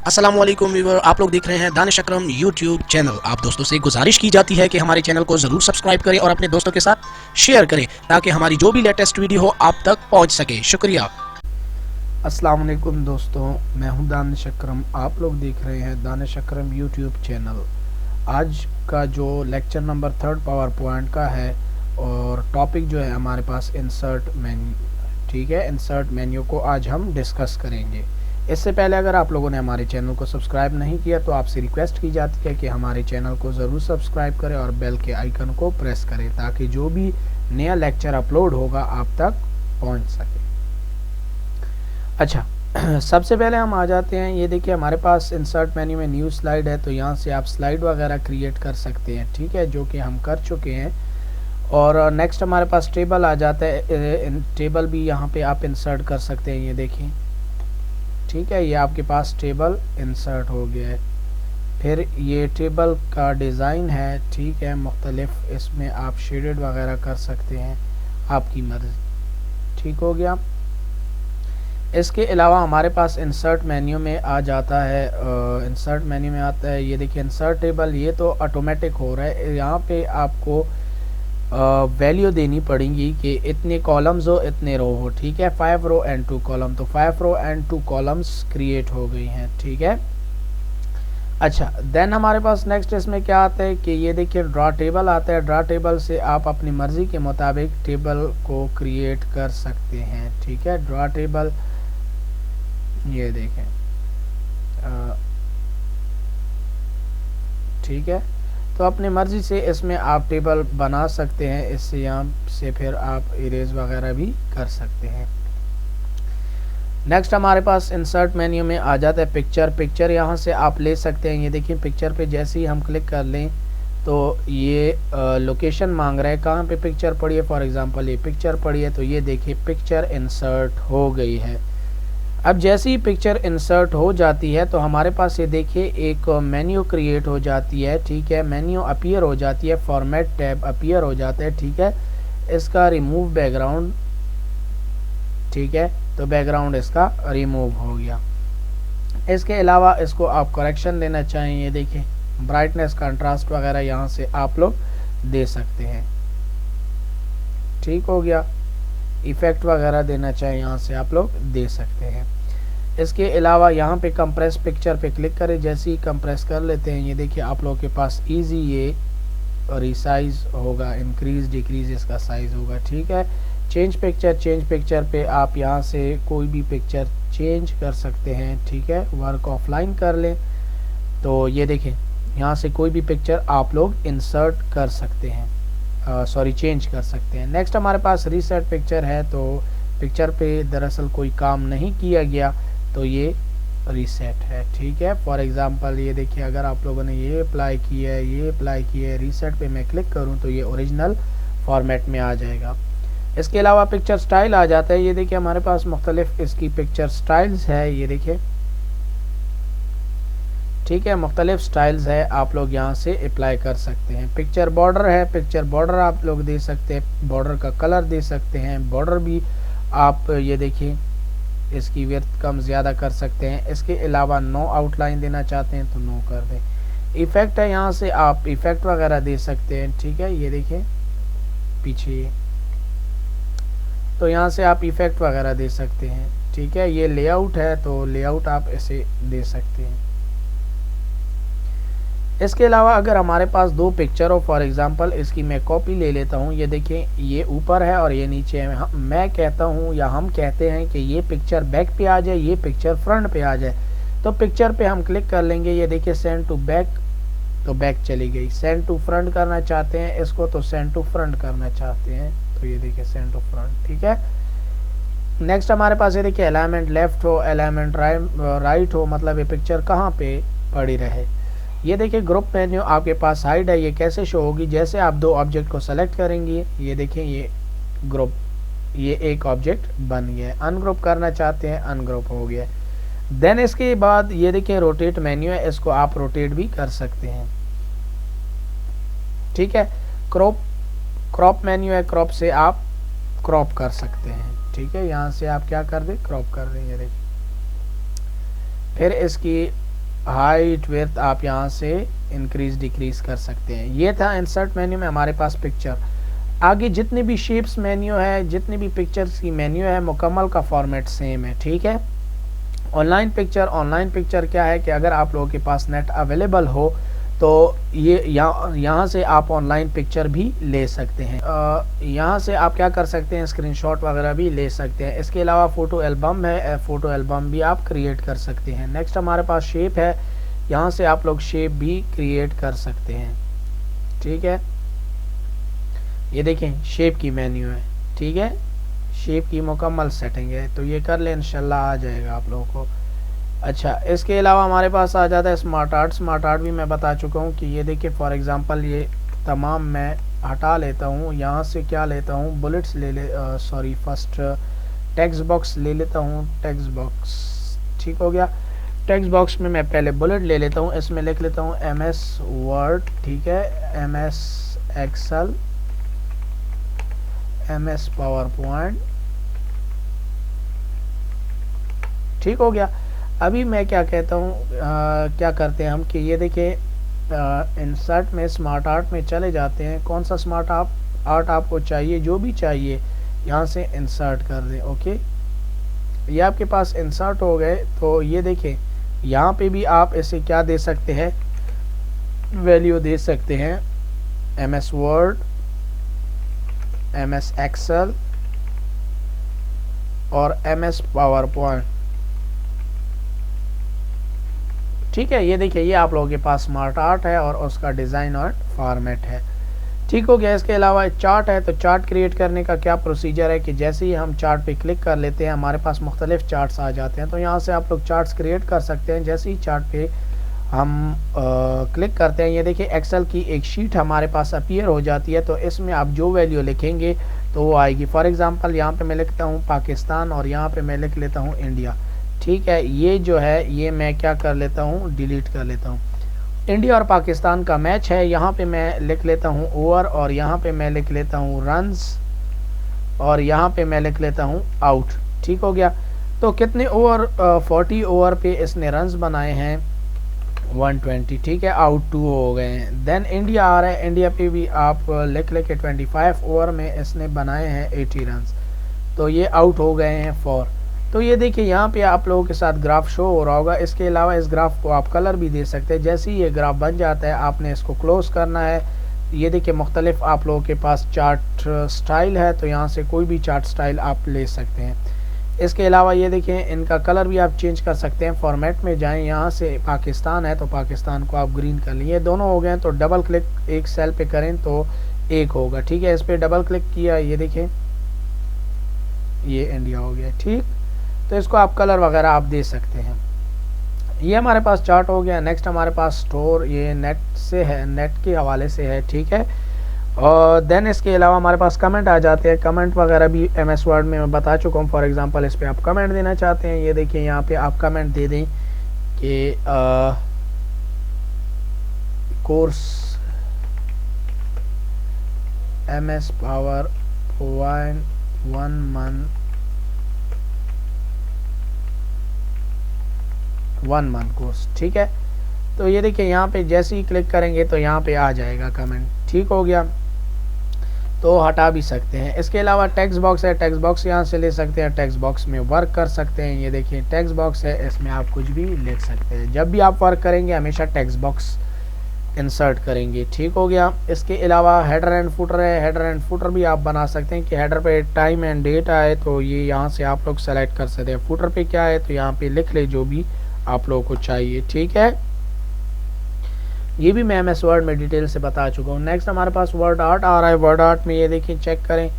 अस्सलाम वालेकुम व्यूअर, आप लोग देख रहे हैं दानिश अकरम यूट्यूब चैनल। आप दोस्तों से गुजारिश की जाती है कि हमारे चैनल को ज़रूर सब्सक्राइब करें और अपने दोस्तों के साथ शेयर करें ताकि हमारी जो भी लेटेस्ट वीडियो हो आप तक पहुंच सके। शुक्रिया। अस्सलाम वालेकुम दोस्तों, मैं हूं दानिश अकरम। आप लोग देख रहे हैं दानिश अकरम यूट्यूब चैनल। आज का जो लेक्चर नंबर 3 पावर पॉइंट का है और टॉपिक जो है हमारे पास इंसर्ट मेन्यू। ठीक है, इंसर्ट मेन्यू को आज हम डिस्कस करेंगे। इससे पहले अगर आप लोगों ने हमारे चैनल को सब्सक्राइब नहीं किया तो आपसे रिक्वेस्ट की जाती है कि हमारे चैनल को ज़रूर सब्सक्राइब करें और बेल के आइकन को प्रेस करें ताकि जो भी नया लेक्चर अपलोड होगा आप तक पहुंच सके। अच्छा, सबसे पहले हम आ जाते हैं। ये देखिए हमारे पास इंसर्ट मेन्यू में न्यू स्लाइड है, तो यहाँ से आप स्लाइड वगैरह क्रिएट कर सकते हैं। ठीक है, जो कि हम कर चुके हैं। और नेक्स्ट हमारे पास टेबल आ जाता है। टेबल भी यहाँ पे आप इंसर्ट कर सकते हैं। ये देखिए, ठीक है, ये आपके पास टेबल इंसर्ट हो गया है। फिर ये टेबल का डिज़ाइन है, ठीक है, मुख्तलिफ इसमें आप शेडेड वगैरह कर सकते हैं, आपकी मर्ज़ी। ठीक हो गया। इसके अलावा हमारे पास इंसर्ट मेन्यू में आ जाता है, इंसर्ट मेन्यू में आता है। ये देखिए इंसर्ट टेबल, ये तो ऑटोमेटिक हो रहा है। यहाँ पे आपको वैल्यू देनी पड़ेगी कि इतने कॉलम्स हो, इतने रो हो। ठीक है, 5 रो एंड 2 कॉलम, तो 5 रो एंड 2 कॉलम्स क्रिएट हो गई हैं। ठीक है। अच्छा, देन हमारे पास नेक्स्ट इसमें क्या आता है कि ये देखिए ड्रा टेबल आता है। ड्रा टेबल से आप अपनी मर्ज़ी के मुताबिक टेबल को क्रिएट कर सकते हैं। ठीक है, ड्रा टेबल, ये देखें, ठीक है, तो अपनी मर्ज़ी से इसमें आप टेबल बना सकते हैं। इससे यहाँ से फिर आप इरेज वगैरह भी कर सकते हैं। नेक्स्ट हमारे पास इंसर्ट मेन्यू में आ जाता है पिक्चर। पिक्चर यहाँ से आप ले सकते हैं। ये देखिए पिक्चर पे जैसे ही हम क्लिक कर लें तो ये लोकेशन मांग रहा है, कहाँ पे पिक्चर पड़ी है। फॉर एग्जांपल ये पिक्चर पड़ी है, तो ये देखिए पिक्चर इंसर्ट हो गई है। अब जैसे ही पिक्चर इंसर्ट हो जाती है तो हमारे पास ये देखिए एक मेन्यू क्रिएट हो जाती है। ठीक है, मेन्यू अपीयर हो जाती है, फॉर्मेट टैब अपीयर हो जाता है। ठीक है, इसका रिमूव बैकग्राउंड, ठीक है, तो बैकग्राउंड इसका रिमूव हो गया। इसके अलावा इसको आप करेक्शन देना चाहें, ये देखिए ब्राइटनेस, कंट्रास्ट वगैरह यहाँ से आप लोग दे सकते हैं। ठीक हो गया। इफ़ेक्ट वगैरह देना चाहें यहाँ से आप लोग दे सकते हैं। इसके अलावा यहाँ पे कंप्रेस पिक्चर पे क्लिक करें। जैसे ही कंप्रेस कर लेते हैं, ये देखिए आप लोगों के पास इजी ये रिसाइज होगा, इंक्रीज डिक्रीज इसका साइज होगा। ठीक है, चेंज पिक्चर, चेंज पिक्चर पे आप यहाँ से कोई भी पिक्चर चेंज कर सकते हैं। ठीक है, वर्क ऑफलाइन कर लें तो ये देखें यहाँ से कोई भी पिक्चर आप लोग इंसर्ट कर सकते हैं, सॉरी चेंज कर सकते हैं। नेक्स्ट हमारे पास रीसेट पिक्चर है, तो पिक्चर पे दरअसल कोई काम नहीं किया गया तो ये रीसेट है। ठीक है, फॉर एग्जांपल ये देखिए अगर आप लोगों ने ये अप्लाई किया है, ये अप्लाई किया है, रीसेट पे मैं क्लिक करूं तो ये ओरिजिनल फॉर्मेट में आ जाएगा। इसके अलावा पिक्चर स्टाइल आ जाता है। ये देखिए हमारे पास मुख्तलिफ इसकी पिक्चर स्टाइल्स है, ये देखिए, ठीक है, मुख्तलिफ स्टाइल्स है, आप लोग यहाँ से अप्लाई कर सकते हैं। पिक्चर बॉर्डर है, पिक्चर बॉर्डर आप लोग दे सकते हैं, बॉर्डर का कलर दे सकते हैं। बॉर्डर भी आप ये देखिए इसकी विड्थ कम ज़्यादा कर सकते हैं। इसके अलावा नो आउटलाइन देना चाहते हैं तो नो कर दें। इफ़ेक्ट है, यहाँ से आप इफ़ेक्ट वगैरह दे सकते हैं। ठीक है, ये देखिए पीछे, तो यहाँ से आप इफ़ेक्ट वगैरह दे सकते हैं। ठीक है, ये लेआउट है तो लेआउट आप ऐसे दे सकते हैं। इसके अलावा अगर हमारे पास दो पिक्चर हो, फॉर एग्जांपल इसकी मैं कॉपी ले लेता हूँ। ये देखिए ये ऊपर है और ये नीचे है। मैं कहता हूँ या हम कहते हैं कि ये पिक्चर बैक पे आ जाए, ये पिक्चर फ्रंट पे आ जाए, तो पिक्चर पे हम क्लिक कर लेंगे। ये देखिए सेंड टू बैक, तो बैक चली गई। सेंड टू फ्रंट करना चाहते हैं इसको तो सेंड टू फ्रंट करना चाहते हैं, तो ये देखिए सेंड टू फ्रंट। ठीक है, नेक्स्ट हमारे पास ये देखिए अलाइनमेंट लेफ्ट हो, अलाइनमेंट राइट हो, मतलब ये पिक्चर कहाँ पे पड़ी रहे। ये देखिए ग्रुप मेन्यू आपके पास हाइड है। ये कैसे शो होगी, जैसे आप दो ऑब्जेक्ट को सेलेक्ट करेंगे, ये देखिए ये ग्रुप, ये एक ऑब्जेक्ट बन गया है। अनग्रुप करना चाहते हैं, अनग्रुप हो गया। देन इसके बाद ये देखिए रोटेट मेन्यू है, इसको आप रोटेट भी कर सकते हैं। ठीक है, क्रॉप मेन्यू है, क्रॉप से आप क्रॉप कर सकते हैं। ठीक है, यहाँ से आप क्या कर दें, क्रॉप कर दें। ये देखिए फिर इसकी हाइट विड्थ आप यहाँ से इंक्रीज डिक्रीज कर सकते हैं। ये था इंसर्ट मेन्यू में हमारे पास पिक्चर। आगे जितने भी शेप्स मेन्यू है, जितने भी पिक्चर्स की मेन्यू है, मुकम्मल का फॉर्मेट सेम है, ठीक है। ऑनलाइन पिक्चर क्या है कि अगर आप लोगों के पास नेट अवेलेबल हो तो ये यहाँ से आप ऑनलाइन पिक्चर भी ले सकते हैं। यहाँ से आप क्या कर सकते हैं, स्क्रीनशॉट वगैरह भी ले सकते हैं। इसके अलावा फ़ोटो एल्बम है, फ़ोटो एल्बम भी आप क्रिएट कर सकते हैं। नेक्स्ट हमारे पास शेप है, यहाँ से आप लोग शेप भी क्रिएट कर सकते हैं, ठीक है। ये देखें शेप की मेन्यू है, ठीक है, शेप की मुकम्मल सेटिंग है, तो ये कर ले, इंशाल्लाह आ जाएगा आप लोगों को। अच्छा, इसके अलावा हमारे पास आ जाता है स्मार्ट आर्ट भी मैं बता चुका हूँ कि ये देखिए फॉर एग्जांपल ये तमाम मैं हटा लेता हूँ। यहाँ से क्या लेता हूँ, bullets sorry first text box ले लेता हूँ, टेक्स्ट बॉक्स, ठीक हो गया। टेक्स्ट बॉक्स में मैं पहले बुलेट ले लेता हूँ, इसमें लिख लेता हूँ MS वर्ड, ठीक है, MS Excel, MS PowerPoint, ठीक हो गया। अभी मैं क्या कहता हूँ, क्या करते हैं हम कि ये देखिए इंसर्ट में स्मार्ट आर्ट में चले जाते हैं। कौन सा स्मार्ट आर्ट आपको चाहिए, जो भी चाहिए यहाँ से इंसर्ट कर दें। ओके, ये आपके पास इंसर्ट हो गए। तो ये देखें यहाँ पे भी आप इसे क्या दे सकते हैं, वैल्यू दे सकते हैं, MS वर्ड, MS एक्सेल और MS पावर पॉइंट, ठीक है। ये देखिए ये आप लोगों के पास स्मार्ट आर्ट है और उसका डिज़ाइन और फॉर्मेट है, ठीक हो गया। इसके अलावा चार्ट है, तो चार्ट क्रिएट करने का क्या प्रोसीजर है कि जैसे ही हम चार्ट पे क्लिक कर लेते हैं हमारे पास मुख्तलिफ चार्ट्स आ जाते हैं। तो यहाँ से आप लोग चार्ट्स क्रिएट कर सकते हैं। जैसे ही चार्ट पे हम क्लिक करते हैं, ये देखिए एक्सेल की एक शीट हमारे पास अपीयर हो जाती है। तो इसमें आप जो वैल्यू लिखेंगे तो वो आएगी। फॉर एग्ज़ाम्पल यहाँ पे मैं लिखता हूँ पाकिस्तान और यहाँ पे मैं लिख लेता हूँ इंडिया, ठीक है। ये जो है ये मैं क्या कर लेता हूँ, डिलीट कर लेता हूँ। इंडिया और पाकिस्तान का मैच है, यहाँ पे मैं लिख लेता हूँ ओवर और यहाँ पे मैं लिख लेता हूँ रन्स और यहाँ पे मैं लिख लेता हूँ आउट, ठीक हो गया। तो कितने ओवर, 40 ओवर पे इसने रन्स बनाए हैं 120, ठीक है, आउट 2 हो गए हैं। देन इंडिया आ रहा है, इंडिया पे भी आप लिख के 25 ओवर में इसने बनाए हैं 80 रन्स, तो ये आउट हो गए हैं 4। तो ये देखिए यहाँ पे आप लोगों के साथ ग्राफ शो हो रहा होगा। इसके अलावा इस ग्राफ को आप कलर भी दे सकते हैं। जैसे ही ये ग्राफ बन जाता है आपने इसको क्लोज करना है। ये देखिए मुख्तलिफ आप लोगों के पास चार्ट स्टाइल है, तो यहाँ से कोई भी चार्ट स्टाइल आप ले सकते हैं। इसके अलावा ये देखिए इनका कलर भी आप चेंज कर सकते हैं। फॉर्मेट में जाएं, यहाँ से पाकिस्तान है तो पाकिस्तान को आप ग्रीन कर लिए, दोनों हो गए। तो डबल क्लिक एक सेल पे करें तो एक होगा, ठीक है। इस पर डबल क्लिक किया, ये देखिए ये इंडिया हो गया, ठीक। तो इसको आप कलर वगैरह आप दे सकते हैं। ये हमारे पास चार्ट हो गया। नेक्स्ट हमारे पास स्टोर, ये नेट से है, नेट के हवाले से है, ठीक है। और देन इसके अलावा हमारे पास कमेंट आ जाते हैं। कमेंट वगैरह भी MS वर्ड में मैं बता चुका हूँ। फॉर एग्जांपल इस पर आप कमेंट देना चाहते हैं, ये देखिए यहाँ पे आप कमेंट दे दें कि course MS power point 1 month course, ठीक है। तो ये देखिए यहाँ पे जैसे ही क्लिक करेंगे तो यहाँ पे आ जाएगा कमेंट, ठीक हो गया। तो हटा भी सकते हैं। इसके अलावा टेक्स्ट बॉक्स है, टेक्स्ट बॉक्स यहाँ से ले सकते हैं, टेक्स्ट बॉक्स में वर्क कर सकते हैं। ये देखिए टेक्स्ट बॉक्स है, इसमें आप कुछ भी लिख सकते हैं। जब भी आप वर्क करेंगे हमेशा टेक्स्ट बॉक्स इंसर्ट करेंगे, ठीक हो गया। इसके अलावा हेडर एंड फुटर है, हेडर एंड फुटर भी आप बना सकते हैं कि हेडर पे टाइम एंड डेट आए तो ये यहाँ से आप लोग सेलेक्ट कर सकते हैं। फुटर पे क्या है तो यहाँ पे लिख ले जो भी आप लोगों को चाहिए, ठीक है। ये भी मैं MS वर्ड में डिटेल से बता चुका हूँ। नेक्स्ट हमारे पास वर्ड आर्ट आ रहा है। वर्ड आर्ट में ये देखिए चेक करें,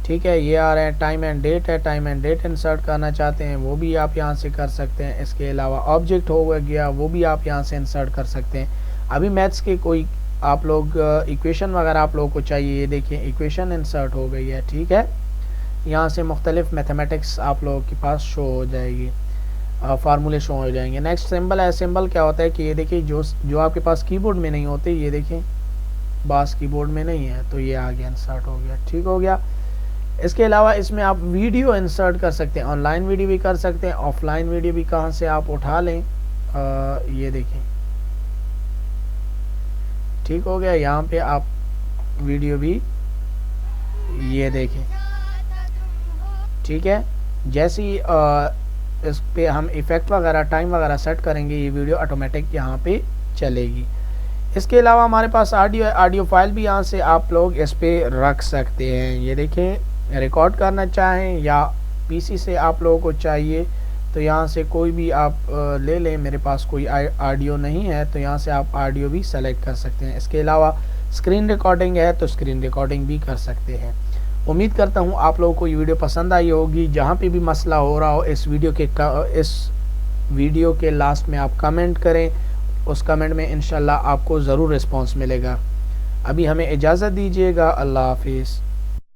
ठीक है, ये आ रहे हैं टाइम एंड डेट है, टाइम एंड डेट इंसर्ट करना चाहते हैं वो भी आप यहाँ से कर सकते हैं। इसके अलावा ऑब्जेक्ट हो गया, वो भी आप यहाँ से इंसर्ट कर सकते हैं। अभी मैथ्स के कोई आप लोग इक्वेशन वगैरह आप लोगों को चाहिए, ये देखिए इक्वेशन इंसर्ट हो गई है, ठीक है। यहाँ से मुख्तलिफ मैथमेटिक्स आप लोगों के पास शो हो जाएगी, फार्मूले शो हो जाएंगे। नेक्स्ट सिंबल है। सिंबल क्या होता है कि ये देखिए जो आपके पास कीबोर्ड में नहीं होते, ये देखिए बास कीबोर्ड में नहीं है तो ये आ गया, इंसर्ट हो गया, ठीक हो गया। इसके अलावा इसमें आप वीडियो इंसर्ट कर सकते हैं, ऑनलाइन वीडियो भी कर सकते हैं, ऑफलाइन वीडियो भी कहाँ से आप उठा लें ये देखें ठीक हो गया। यहाँ पे आप वीडियो भी ये देखें ठीक है। जैसे ही इस पे हम इफ़ेक्ट वगैरह टाइम वगैरह सेट करेंगे ये वीडियो ऑटोमेटिक यहाँ पे चलेगी। इसके अलावा हमारे पास ऑडियो है, ऑडियो फाइल भी यहाँ से आप लोग इस पे रख सकते हैं। ये देखें रिकॉर्ड करना चाहें या पीसी से आप लोगों को चाहिए तो यहाँ से कोई भी आप ले लें। मेरे पास कोई ऑडियो नहीं है तो यहाँ से आप ऑडियो भी सेलेक्ट कर सकते हैं। इसके अलावा स्क्रीन रिकॉर्डिंग है तो स्क्रीन रिकॉर्डिंग भी कर सकते हैं। उम्मीद करता हूँ आप लोगों को ये वीडियो पसंद आई होगी। जहाँ पे भी मसला हो रहा हो इस वीडियो के लास्ट में आप कमेंट करें, उस कमेंट में इंशाल्लाह आपको ज़रूर रिस्पांस मिलेगा। अभी हमें इजाज़त दीजिएगा। अल्लाह हाफिज़।